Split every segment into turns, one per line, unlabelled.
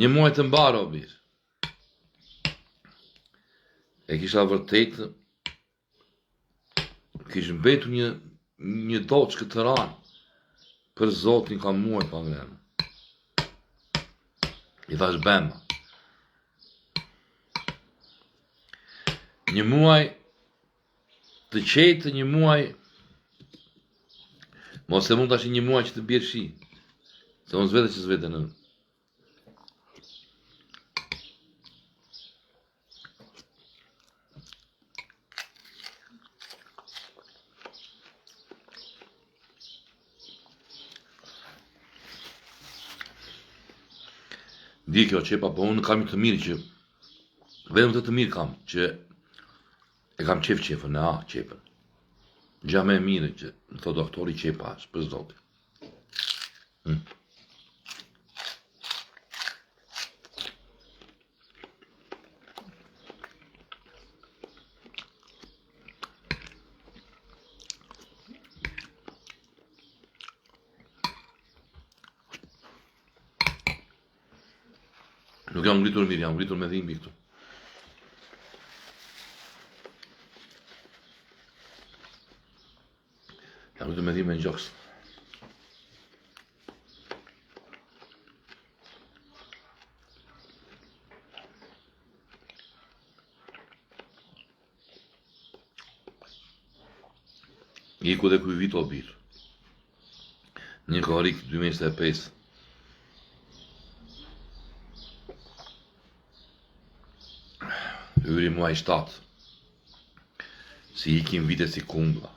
Një muaj të mbarë, o birë. E kisha vërtet, kishë mbetu një doqë këtë ranë, për zotin ka muaj pa vrenë. I thash bema. Një muaj të qetë, një muaj, mos e mund tash një muaj që të bjerë shi, se unë zvete që zvete në. Di kjo qepa, po unë kam të mirë që, vetëm të mirë kam, që e kam qefën, qepën. Gja me mirë që në thot doktori qepa është, për zotin. Nuk jam ngritur mirë, jam ngritur me dhimbi këtu. Jam ngritur me dhimbi në gjoks. Iku dhe kuj vit o birë. Një korik 2025. Hyri muaj 7, si ikim vite si kumbla,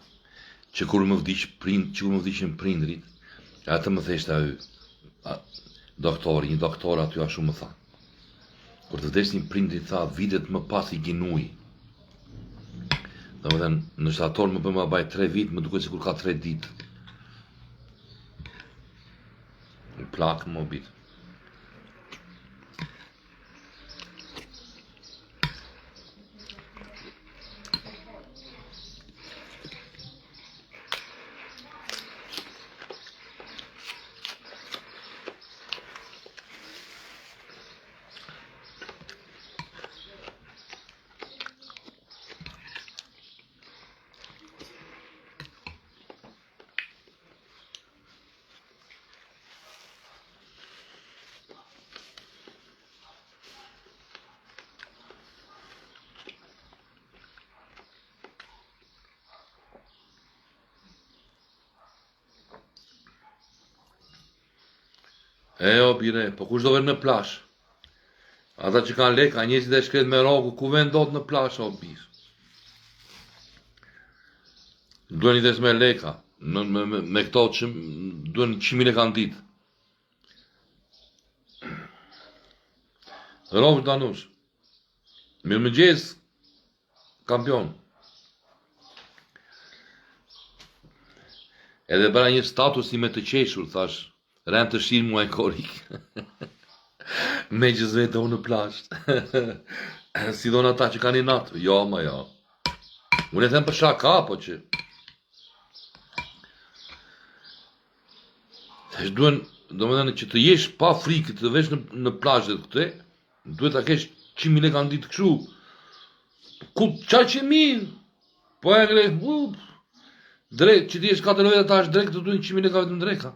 që kur më vdishin prindrit, atë më theshtë doktori, një doktor aty a shumë më tha. Kur të vdeshin prindrit, tha, vitet më pas i ginuj. Dhe më thënë, në shtator më bëma baj 3 vit, më duke si kur ka 3 dit. Në plakë më bitë. O bire, po kush do vetë në plash? Ata që kanë lek, a njësit e shkret me rogu, ku vendot në plash, o birë? Duen i des me leka, me këto që duen 100.000 leka në ditë. Rovë danush. Mirë më gjesë, kampion. Edhe bëra një status i me të qeshur, thash, rem të shirë muaj korik. Me që zvete unë në plasht. Si do në ata që ka një natë. Jo, ma jo. Unë e them për shaka, po që. Duen, do më dhe që të jesh pa frikë, të vesh në plasht dhe këte, duhet ta kesh 100.000 leka në ditë këshu. Ku qa që mirë? Po e gre, drejt, që ti jesh 4 vete, ta është drejt, të duhet 100.000 leka vetë në drejka.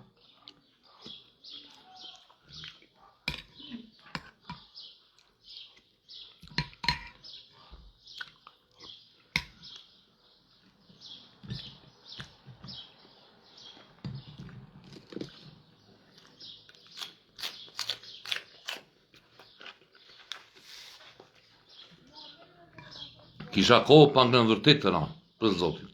Kisha kohë pak në vërtet të ranë, për zotin.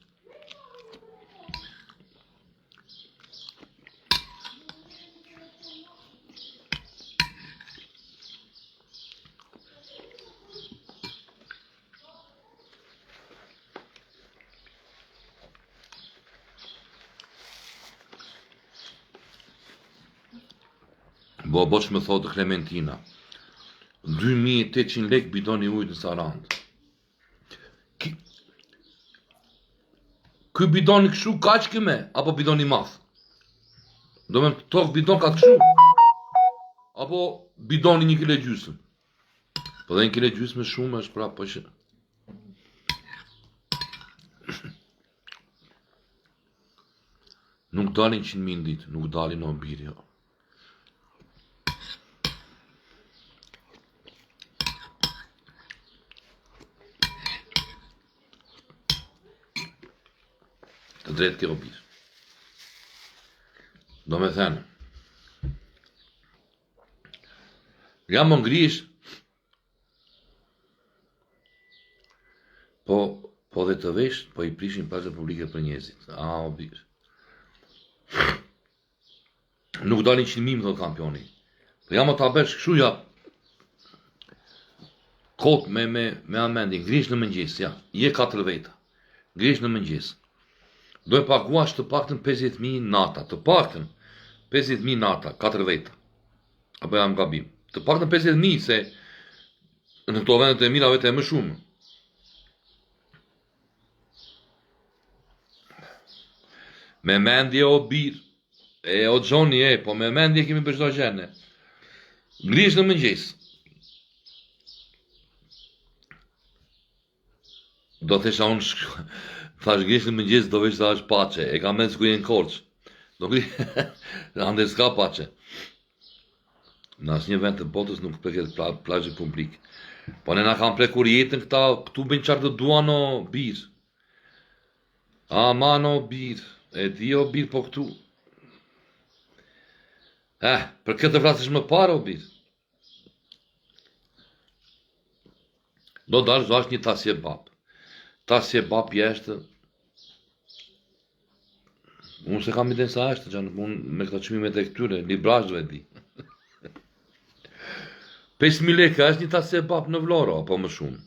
Bo që më thotë Klementina, 2.800 lek bidoni ujtë në Sarandë. Ky bidoni këshu ka që këme, apo bidoni math? Do me tokë bidon ka të këshu? Apo bidoni 1 kg gjysmë. Po dhe 1 kg gjysmë shumë është prapë po që... Nuk dalin 100.000 në ditë, nuk dalin o birë, jo. Të drejtë kjo birë. Do me thënë, jam më ngrish, po dhe të vesh, po i prishin plazhe publike për njerëzit. O birë. Nuk dalin 100.000 më thot kampioni. Po jam o ta besh këshu ja kot me amendin, ngrish në mëngjes, ja, je 4 veta. Ngrish në mëngjes. Do e paguash të paktën 50.000 nata, të paktën 50.000 nata, 4 veta. Apo jam gabim. Të paktën 50.000 se në këto vendet e mira vete e më shumë. Me mendje o birë, o Gjoni po me mendje kemi për çdo gjë. Ngrish në mëngjes. Do thesha unë thash ngrish në mëngjes do vesh thash paçe, e kam mend ku jenë Korç. Do ngrish ande s'ka paçe. Në asnjë vend të botës nuk përket plazhe publike. Po ne na kanë prekur jetën këtu bëjnë çfarë të duan o birë. Aman o birë. E di o birë po këtu. Për këtë vrasësh më parë o birë. Do dash do ashtë një tasje bap. Tasje bap jeshtë. Unë se kam iden sa ashtë, unë me këta qmimet e këtyre, librajve di. 5.000 lekë është një tasje bap në Vlorë, apo më shumë.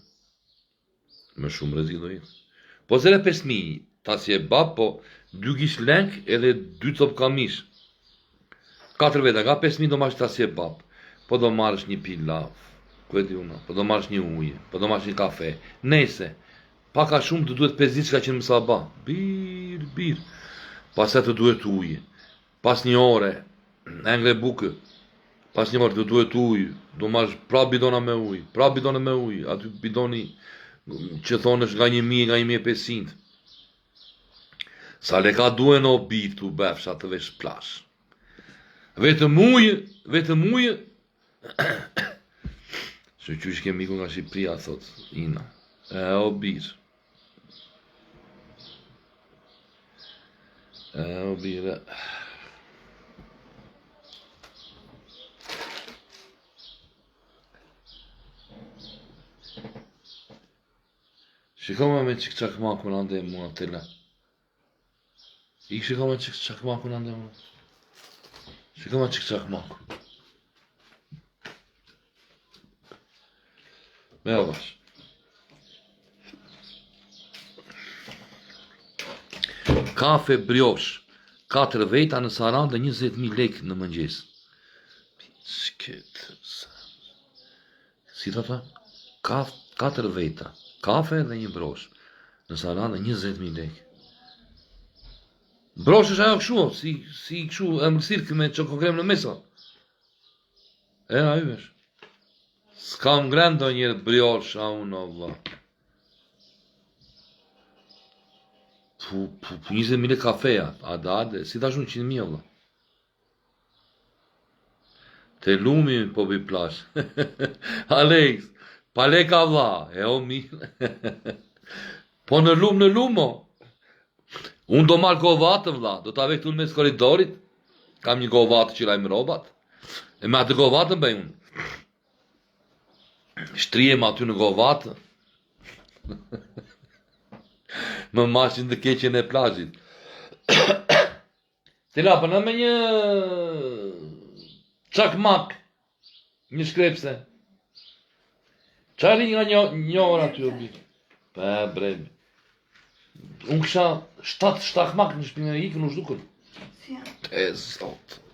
Më shumë rrezik do jetë. Po zere 5.000 tasje bap, po 2 gish lenk edhe 2 cop kamish. 4 veta, nga 5.000 do marrësh tasje bap. Po do marrësh një pilav, ku e di unë, po do marrësh një ujë, po do marrësh një kafe. Nese, paka shumë të duhet 5 ditë që ka qenë më saba. Bir. Pas e të duhet ujë. Pas një ore, engle bukë. Pas një orë të duhet ujë. Do marrësh pra bidona me ujë. Aty bidoni që thonë është nga 1.000, nga 1.500. Sa leka duen o birë të befsha të vesh plash. Vetëm ujë. Se qysh ke miku nga Shqipëria, thot, Ina. O birë. O birë. Shikoma me qik çakmakun ande mua të la. I shikoma qik çakmakun ande mua. Shikoma qik çakmakun. Me avash. Kafe briosh. 4 veta në Sarandë 20.000 lekë në mëngjes. Si ta? 4 veta. Kafe dhe një brosh. Në Sarandë 20.000 lekë. Brosh është ajo këshu, si këshu e mërsirkë me qokokrem në mesa. Ajo është. S'kam ngren do njërë briosh, a unë, Allah. 20.000 lekë kafeja, ade, si ta shumë 100.000, Allah. Te lumi po bi plash. Alex, pa leka vla, o mirë. Po në lumo. Unë do marrë govatën vla, do ta vek të unë mes koridorit. Kam një govatë që rajmë robat. E me atë govatën bëj unë. Shtrijem aty në govatë. Më mashin të keqen e plazhit. Tila, përna me një çakmak, një shkrepse. Qari nga një orë aty o bitë. Bremi. Unë kësha 7 shtakmak në shpinë e ikë në shdukën. E zotë.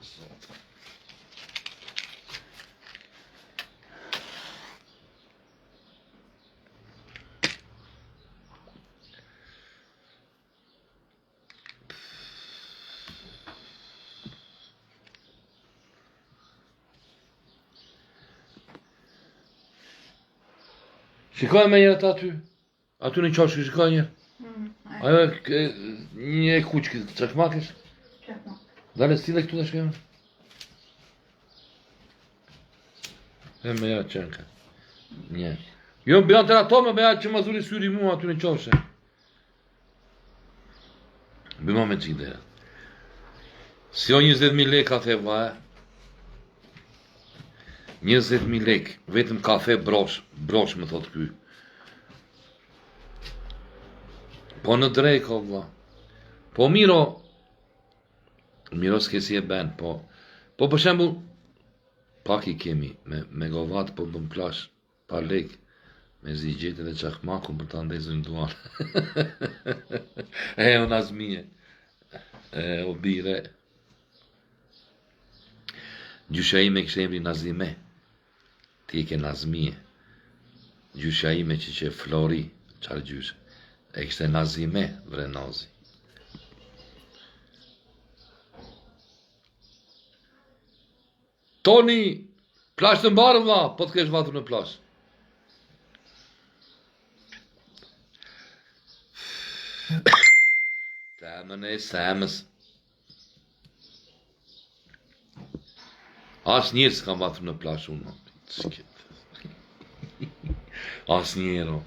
Shikoj me njërë aty. Aty në qoshkë, shikoj njërë. Ajo një kuqë, çakmakësh?
Çakmak.
Dale stile këtu të shkojmë. E me ja qenka. Një. Jo, bëjan të ato me bëja që më dhuri syri mua aty në qoshe. Bëma me qik dhe. Si o 20.000 lek kafe vaje. 20.000 lek. Vetëm kafe brosh. Brosh më thot ky. Po në drejk, o vla. Po miro s'ke si e ben, po për shembull, pak i kemi, me govat po bëm plash, pa lek, me zigjet edhe çakmakun për ta ndezën duar. O Nazmije, o bire. Gjysha ime kështë emri Nazime, ti e ke Nazmije. Gjysha ime që Flori, qarë gjyshe. E kështë Nazime, Vrenozi. Toni, plash të mbarë vla, po të kesh vatur në plash. Temën e semës. As njërë s'kam vatur në plash unë. As njërë.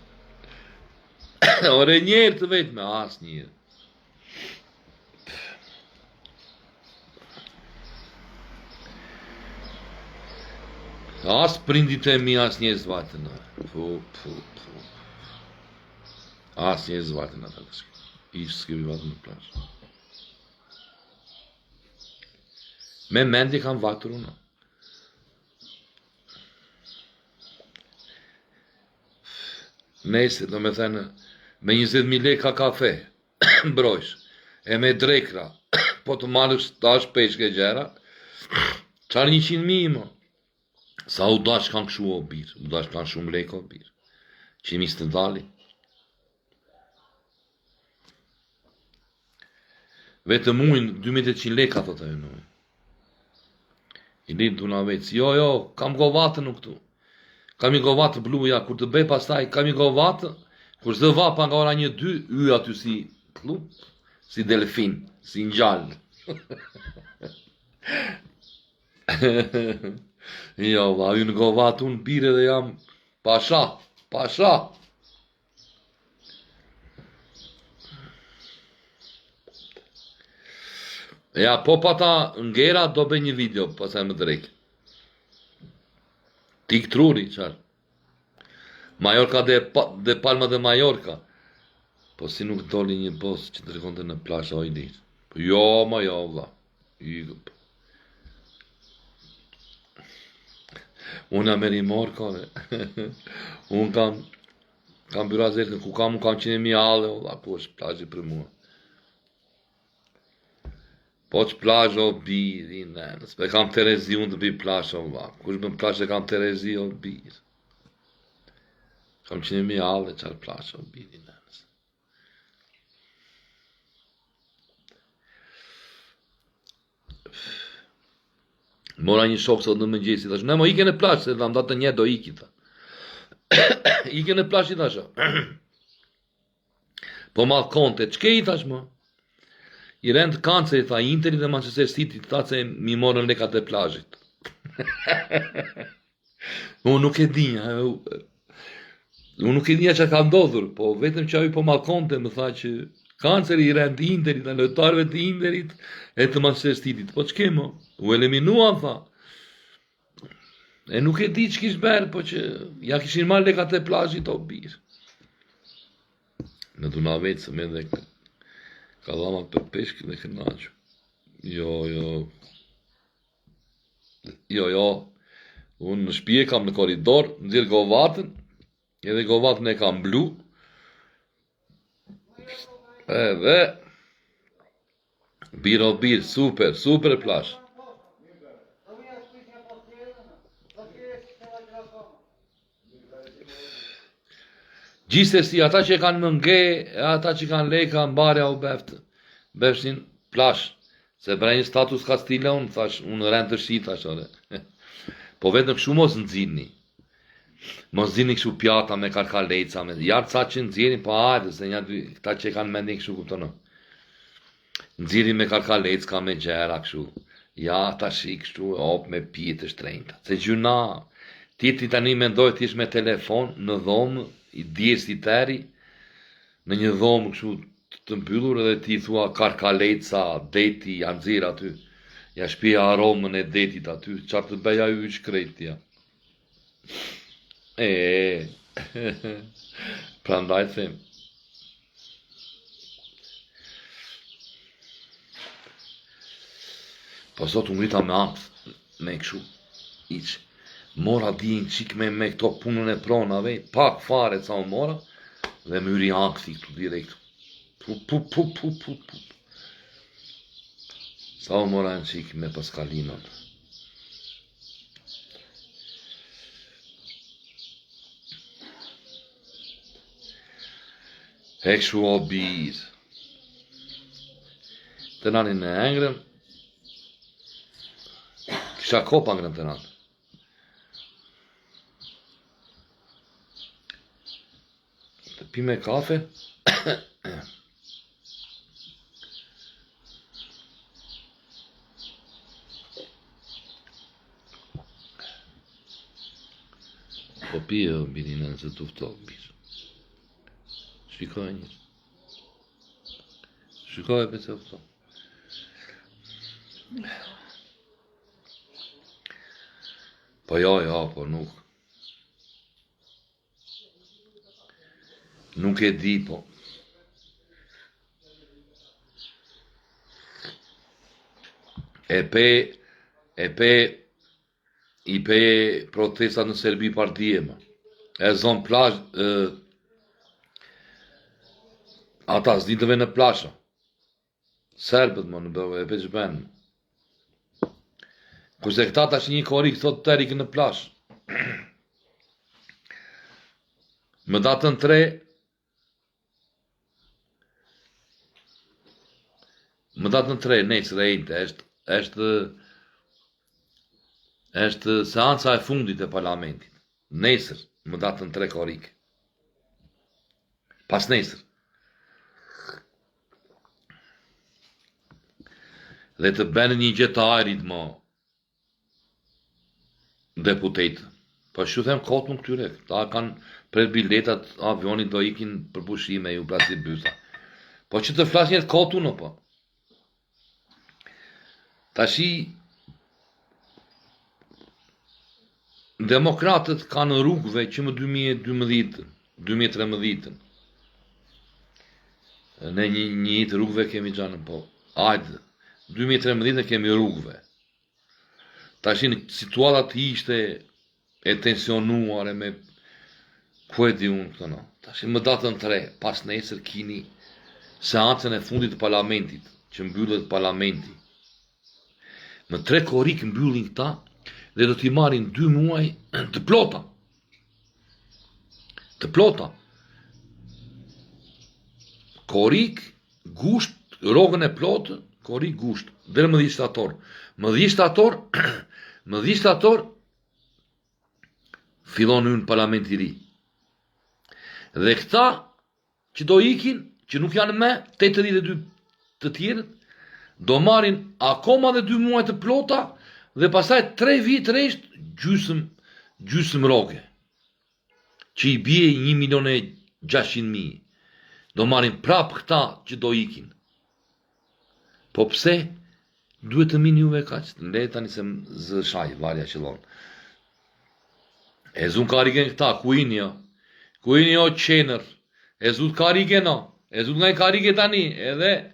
Ore njërë të vetë me as njërë. As prindit e mi as njërë zvatën. As njërë zvatën atë të shkë. Ishtë s'kevi vatur në plash. Me mendje kam vatur unë. Nese, do me thënë, me 20.000 lek ka kafe, mbrojsh, e me drekra, po të marrësh tash peshke gjera, qarë 100.000 ima. Sa u dash kanë këshu o birë, u dash kanë shumë lek o birë. Që mi së të dali. Vetëm ujnë 2.800 lek ato të e në ujnë. I litë du na vetë, jo, kam govatë në këtu. Kam i govatë bluja, kur të bej pastaj, kam i govatë, kur zë vapa nga ora 1-2, y aty si klup, si delfin, si njallë. Jo, va, ju në govatë unë bire dhe jam pasha. Ja, po pata ngera do bëj një video, pasaj më drejkë. Tik truri, qarë. Majorka dhe Palma dhe Majorka. Po si nuk doli një bos që të rekonte në plash o i ditë. Po jo, ma jo, vla. Unë jam erimor, kore. Unë kam byra zërkën, ku kam 100.000 ale, vla, ku është plazhi për mua. Po që plash o biri, nënës, pe kam Terezi unë të bi plash o vla, kush bën plash e kam Terezi o biri. Kam 100.000 alle qarë plash o biri, nënës. Mora një shok sot në mëngjesi, thash, ne mo ike në plash, se dhe më datë një do iki, ta. Ike në plash i thash, po ma konte, qke i thash mo? I rend kancer, tha, Interi dhe Manchester City, tha se mi morën lekat e plazhit. Unë nuk e dinja, që ka ndodhur, po vetëm që ajo po malkonte, më tha që kanceri i rend Interit, dhe lojtarëve të Interit e të Manchester City, po ç'ke mo? U eliminuan, tha. E nuk e di që kishë berë, po që ja kishin marrë lekat e plazhit o birë. Në duna vetë, se me dhe ka dhamat për peshkë dhe kënaqë. Jo. Unë në shpije kam në koridor, nëzirë govatën, edhe govatën e kam blu. Edhe, birë, super plash. Gjithsesi, ata që kanë mënge, ata që kanë leka, mbarja u befshin plash. Se bre një status ka stile unë, thash, unë rend të shi, thash, ore. Po vetëm këshu mos në zidni. Mos zini kështu pjata me karkaleca, me jarë ca që nxjerrin pa hajde, se një dy këta që kanë mendin kështu kuptonë. Nxjerrin me karkalecka me gjera kështu. Ja tash kështu hop me pije të shtrenjta. Se gjuna, ti tani mendoj ti me telefon në dhomë, i djes i teri, në një dhomë kështu të mbyllur edhe ti thua karkaleca, deti, janë nxjerr aty. Ja shpia aromën e detit aty, çfarë të bëja ju shkretja. Prandaj them. Po sot u ngrita me ankth, me kështu, iq. Mora din qik me këto punën e pronave, pak fare ca u mora, dhe më yri ankthi këtu direkt. Pu. Sa u mora në qik me paskalinën. Hekshu o bir. Të nanin në engrën, kisha kopa ngrën të nanë. Të pi me kafe, po pije o birinën se të uftohë birë. Shikoj një. Shikoj për të uftohë. Po jo, po nuk. Nuk e di, po. I pe protestat në Serbi partijema. E zonë plash, ata s'ditëve në plasha. Serbët më në bëve, e pe që benë. Kurse këta tash një korik thot të erik në plash. Më datën 3, nesër e inte, është seanca e fundit e parlamentit. Nesër, më datën 3 korik. Pas nesër. Dhe të benë një gjë të ajrit më deputet. Po shu them kot nuk këtyre. Ta kanë pret biletat avionit do ikin për pushime ju pra si bysa. Po që të flas njët kotu në po. Tashi demokratët kanë rrugëve që më 2013 ne një të rrugëve kemi gjanën po. Ajde, 2013 kemi rrugëve. Tashi në situatat ishte e tensionuar e me ku e di unë këtë no. Tashi më datën 3, pas nesër kini seancën e fundit të parlamentit, që mbyllet parlamenti. Më 3 korik mbyllin këta dhe do t'i marrin 2 muaj të plota. Të plota. Korik, gusht, rogën e plotë, korik, gusht, dhe më 10 shtator. Më 10 shtator, fillon në parlament i ri. Dhe këta që do ikin, që nuk janë me, 82 të tjerët, do marrin akoma dhe 2 muaj të plota, dhe pasaj 3 vit resht gjysëm roke, që i bie 1.600.000. Do marrin prap këta që do ikin. Po pse? Duhet të min juve kaq, të le tani se zë shaj, varja qëllon. E zun karigen këta, kuinjo qener, e zut karigen o, e zut nga i karige tani, edhe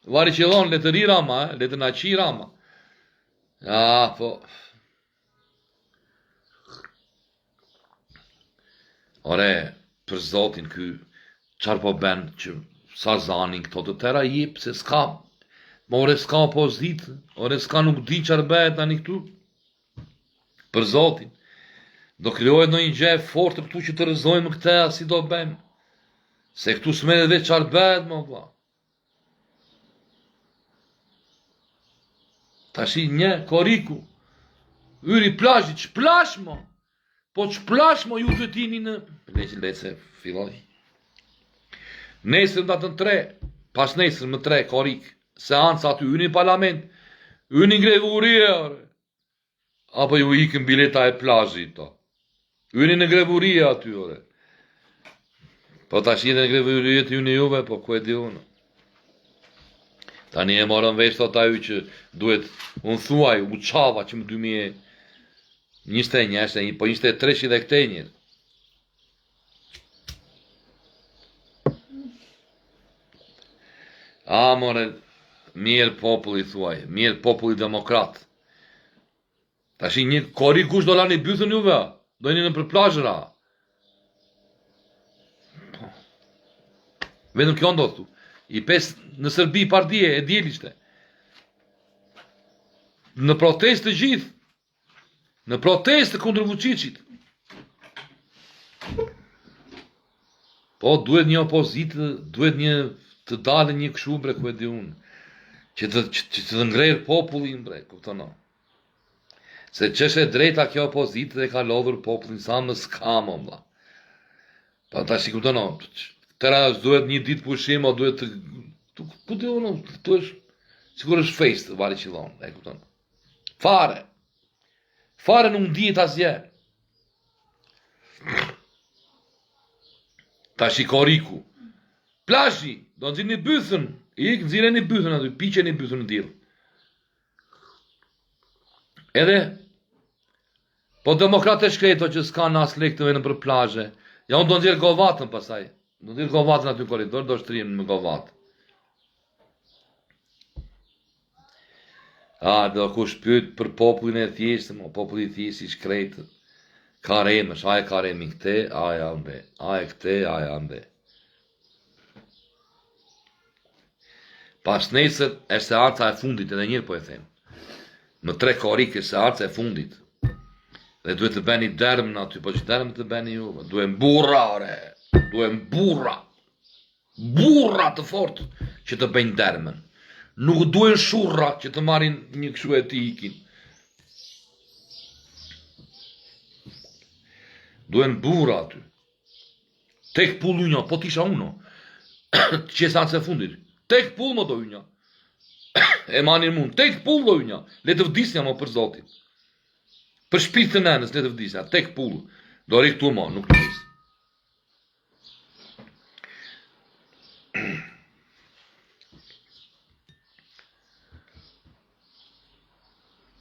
vari qëllon, le të ri rama, le të na qi rama. Po. Ore, për zotin ky, qarë po ben që sa zanin këto të tëra jip, se s'ka, ore s'ka opozit, ore s'ka nuk di qarë bëhet tani këtu. Për zotin, do kryohet në një gjë fort këtu që të rëzojmë këte, si do bëjmë. Se këtu s'me dhe qarë bëhet, më vla. Tashi një koriku, yri plazhit, ç'plash mo? Po që plash mo ju të tini në... Lece, filloj. Nesër datën 3, pas nesër më 3, korik, seansa aty, unë i parlament, unë i grevurie, apo ju ikën bileta e plazhit, to. Unë i në grevurie aty, ore. Po tash jetë në grevurie të unë i juve, po ku e di unë. Tani e morën vesh thot aju që duhet, unë thuaj, u qava që më 2021, po 23 dhe këte njërë. A, more, mirë populli thuaj, mirë populli demokrat. Ta shi një kori kush do lani bythën juve, do një në për plazhëra. Vetëm kjo ndodhë tu. I pes në Sërbi partije, e djelishte. Në protest të gjithë. Në protest të kundër Vučićit. Po, duhet një opozitë, duhet një të dalë një këshu bre, ku e di unë, që të ngrejrë popullin bre, kuptono. Se qështë e drejta kjo opozitë dhe ka lodhur popullin, sa më s'kamo, mla. Pa ta shi kuptono, tëra duhet një ditë pushim, o duhet të, ku di unë, të është, sikur është fejst, vari qilon, e kuptono. Fare nuk ndihet asje. Ta shi koriku, plazhi, do nëzirë një bythën, nëzirë një bythën aty, piqe një bythën në dilë. Edhe, po demokrate shkreto që s'ka në as lek të venë për plazhe, ja unë do nëzirë govatën pasaj, do nëzirë govatën aty në koridor, do shtrinë me govatë. A, do kush pyet për popullin e thjeshtë, popullin e thjeshtë i shkretë, ka remësh, aje ka remin këte, aje ambe, aje këte, aje ambe. Pas nesër e seanca e fundit, edhe njërë po e them. Në 3 korik e seanca e fundit. Dhe duhet të beni dermë në aty, po që dermë të beni juve. Duhem burra, ore. Duhem burra. Burra të fort që të bëjnë dermën. Nuk duhen shurra që të marrin një këshu e ti ikin. Duhen burra aty. Tek pull unja, po t'isha uno. Që e seanca e fundit. Tek pull më do unja. E manin mund. Tek pull do unja. Le të vdisnja më për Zotin. Për shpirtë të nenës, le të vdisnja. Tek pull. Do riktu më, nuk të vdisë.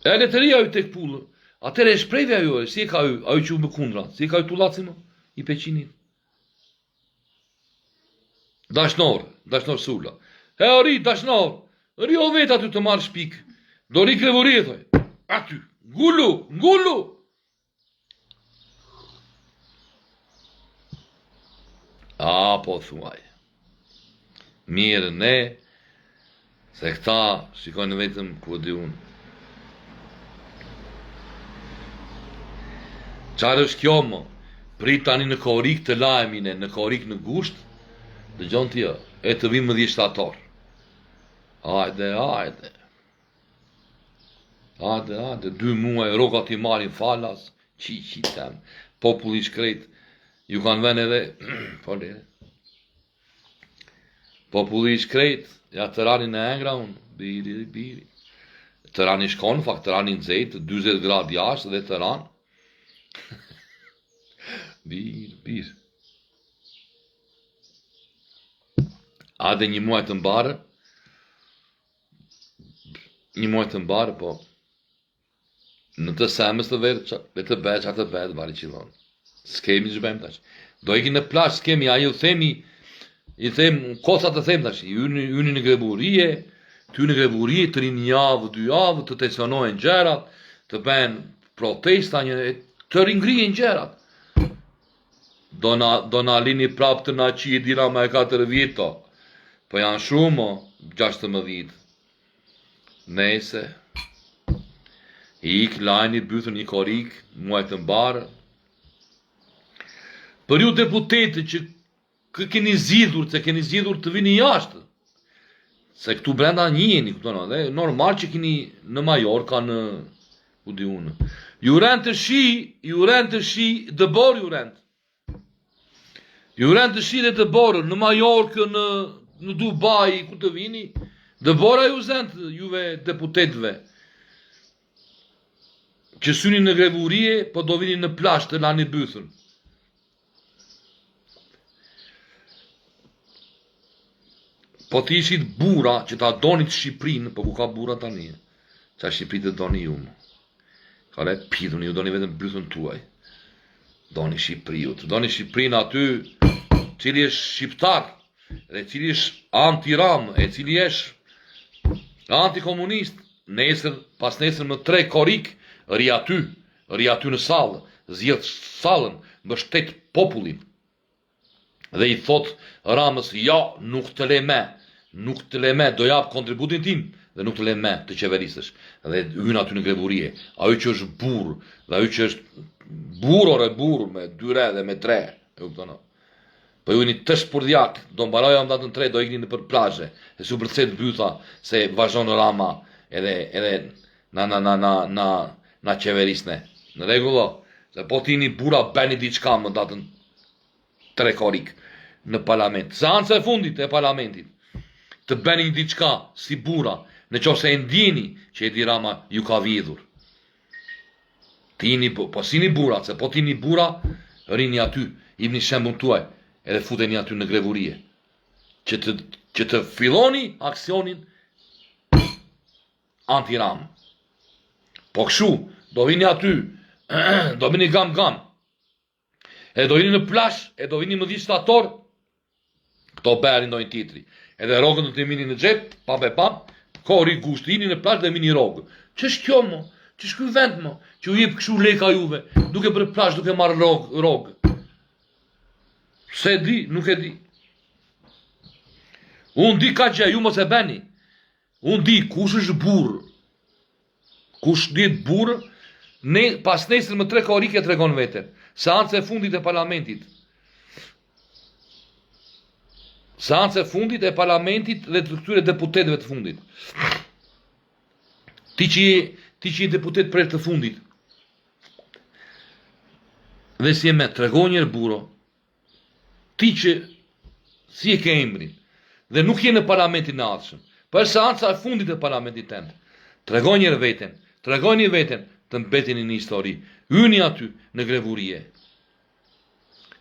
E le të rria ju tek pull. Atër e shprejve ajo, si e ka ju, ajo që u më kundra. Si e ka ju t'u laci më, i peqinit. Dashnor sulla. E ori, dashnor, rio vetë aty të marrë shpik. Do ri krevuri, thoj. Aty, ngullu. A, po thuaj. Mirë ne, se këta shikojnë vetëm ku di unë. Qarë është kjo më? Prit tani në korik të lajmine, në korik në gusht, dhe gjonë tja, e të vimë më 10 shtator. Ajde. 2 muaj, roga t'i marin falas, qi tem, populli shkret, ju kanë ven edhe, populli shkret, ja të rani në engra unë, biri. Të rani shkonë, fakt të rani në zetë, 20 grad jashtë dhe të ranë. Bir. Ade një muaj të mbarë, po në të semës të verë, dhe të bëjë që atë bëjë, vari qilon. S'kemi që bëjmë tash. Do iki në plash, s'kemi, a ju themi, i them, kosa të them tash, unë në greburie, ty në greburie, të rinë 1-2 javë, të tensionojnë gjerat, të bëjnë protesta, të ringrien gjerat. Do na lini prap të na qi dira me 4 vjeto, po janë shumë, 16. Nese, ik, lajni, bythën një korik, muaj të mbarë. Për ju deputete që keni zidhur të vini jashtë, se këtu brenda njeni, dhe normal që keni në Majorka, në, ku di unë, Ju rend të shi, dëbor ju rend. Ju rend të shi dhe dëborë, në Majorkë, në Dubai, ku të vini, dëbora ju zend, juve deputetve, që syni në grevurie, po do vini në plash të lani bythën. Po ti ishit bura që ta donit Shqiprinë, po ku ka bura tani, qa Shqipri të doni ju më. Ka le pidhën, ju doni vetëm bythën tuaj. Doni Shqipriut, doni Shqiprinë aty, cili është shqiptar, dhe cili është anti-ram, e cili është antikomunist, pas nesër më 3 korik, ri aty në salë, zjedh salën, mbështet popullin. Dhe i thot Ramës, ja, nuk të le me, do jap kontributin tim, dhe nuk të le me të qeverisësh. Dhe hynë aty në grevurie, ajo që është burë, dhe ajo që është burë, me 2 re dhe me 3, e u këtono. Po ju një tësh purdjak, do mbaraja më datën 3, do ikni në për plazhe, e su përcet bytha, se vazhon Rama, edhe na qeverisne. Në regullo, se po ti një bura beni diçka më datën 3 korik në parlament. Seanca e fundit e parlamentit, të beni një diçka si bura, në qofse e ndjeni që Edi Rama ju ka vidhur. Po si një bura, se po ti një bura, rini aty, im një shembun tuaj, edhe futeni aty në grevurie, që të filloni aksionin anti-Ram. Po këshu, do vini aty, do vini gam, e do vini në plash, e do vini më di shtator, këto berin dojnë titri, edhe rogën do të mini në gjep, kori gusht, ini në plash dhe mini rogë. Që është kjo mo? Që është kjo vend mo? Që u jep këshu leka juve, duke për plash, duke marrë rogë. Se di, nuk e di. Unë di ka gjë, ju mos e beni. Unë di, kush është burë. Kush dit burë, pas nesër më 3 korike të regon vete. Seancë e fundit e parlamentit. Seancë e fundit e parlamentit dhe të këtyre deputetëve të fundit. Ti që je deputet për të fundit. Dhe si e me, të regon njërë buro, ti që si e ke emrin, dhe nuk je në parlamentin në atëshëm, për seanca e fundit e parlamentit tëndë, të regoj njërë veten, të mbetin një histori, hyni aty në grevurie.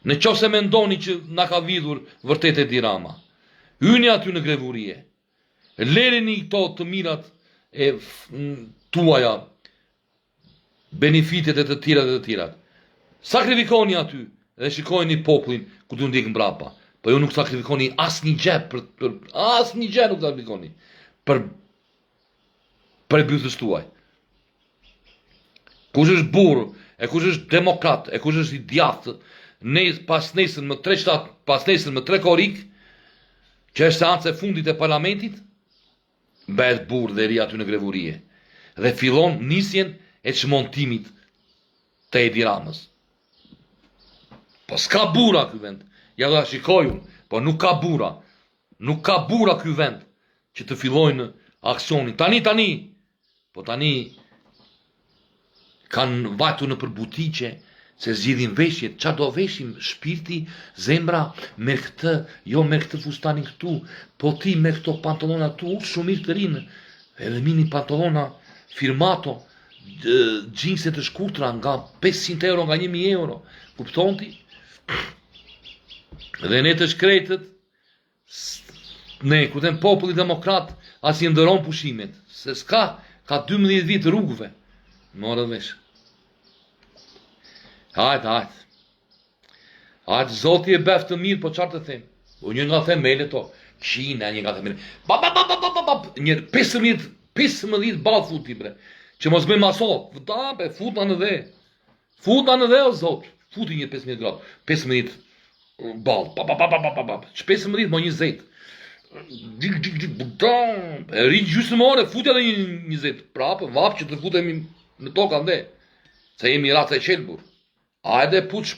Në qofse me ndoni që na ka vidhur vërtet Edi Rama, hyni aty në grevurie, lereni këto të mirat e tuaja, benefitet e të tirat, sakrifikoni aty, dhe shikojni popullin ku të ndikë mbrapa. Po ju nuk sakrifikoni as një gjë, as një gjë nuk sakrifikoni, për e bythës tuaj. Kush është burë, e kush është demokrat, e kush është i djathë, pas nesën më 3 korik, që është seancë e fundit e parlamentit, bëhet burë dhe ri aty në grevurie. Dhe fillon nisjen e çmontimit të Edi Ramës. Po s'ka bura ky vend, ja do ta shikojun, po nuk ka bura ky vend, që të fillojnë aksionin. Tani, po tani, kanë vajtu në përbutiqe, se zgjidhin veshjet, qa do veshim, shpirti, zemra, me këtë, jo me këtë fustanin këtu, po ti me këto pantolona tu, shumë mirë të rinë, edhe mini pantolona, firmato, gjinset të shkurtra, nga 500 euro, nga 1000 euro, kupton ti? Dhe ne të shkretët, ne, kërëtem populli demokrat, as i ndëron pushimet, se s'ka, ka 12 vit rrugëve, morë dhe vesh. Hajt, zoti e beftë të mirë, po qartë të them, po një nga themele to, Qina, një nga themele, një 15 balë futi, bre, që mos me maso, fut në dhe, o zot, futi një 15 gradë, 15 balë, që 15 mo 20, rritë gjysë më ore, futja dhe 20, prapë, vapë që të futemi në toka ndë, se jemi ratë e qelbur, ajde puç,